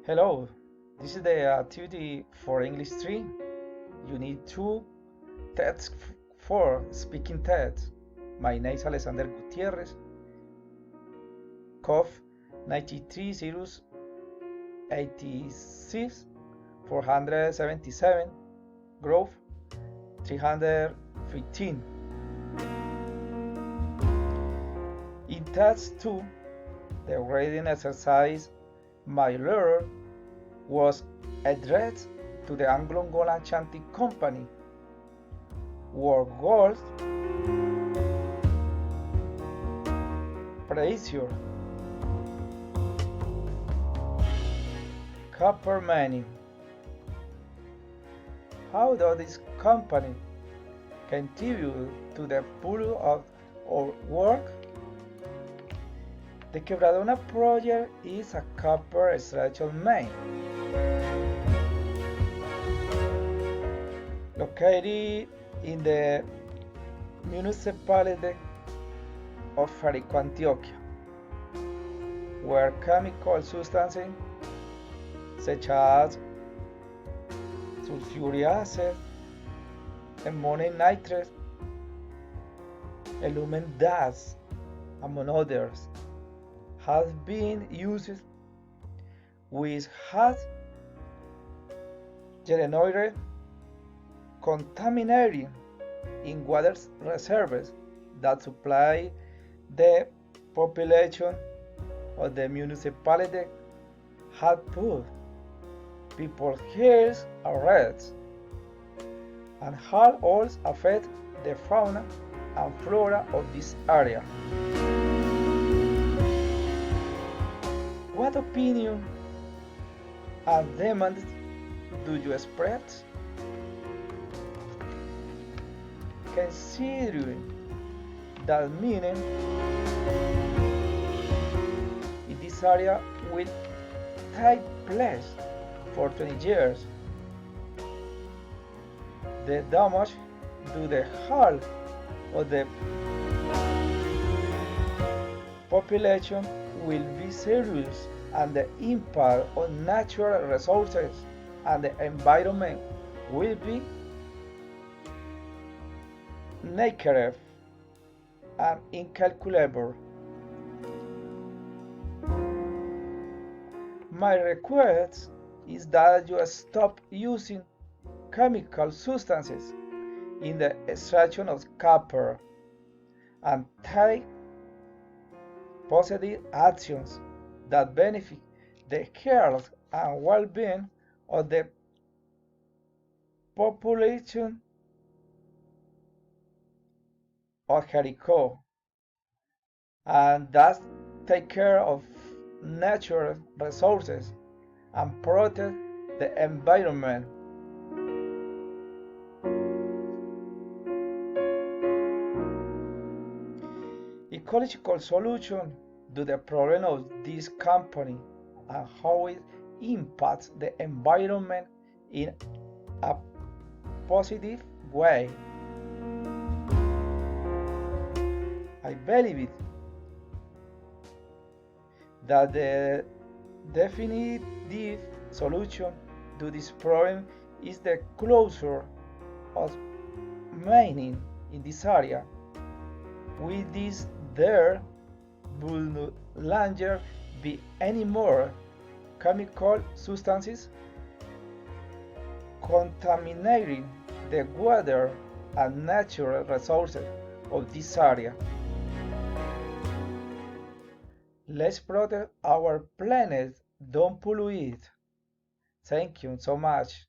Hello, this is the activity for English 3. You need two tests for speaking tests. My name is Alexander Gutierrez. COF 93 Cirrus 86 477 Growth 315. In test 2, the reading exercise my letter was addressed to the Anglo-Angolan Chanting Company. Work goals: pressure, copper mining. How does this company contribute to the pool of our work? The Quebradona project is a copper extraction mine located in the municipality of Jerico, Antioquia, where chemical substances such as sulfuric acid, ammonium nitrate, aluminum dust, among others, has been used which has generated contaminating in water reserves that supply the population of the municipality had put people's health at risk and had also affected the fauna and flora of this area. What opinion and demands do you express? Considering that mining in this area will take place for 20 years, the damage to the health of the population will be serious, and the impact on natural resources and the environment will be negative and incalculable. My request is that you stop using chemical substances in the extraction of copper and take positive actions that benefit the health and well-being of the population of Jerico, and thus take care of natural resources and protect the environment. Ecological solution to the problem of this company and how it impacts the environment in a positive way. I believe that the definitive solution to this problem is the closure of mining in this area. With this, there will no longer be any more chemical substances contaminating the water and natural resources of this area. Let's protect our planet, don't pollute it. Thank you so much.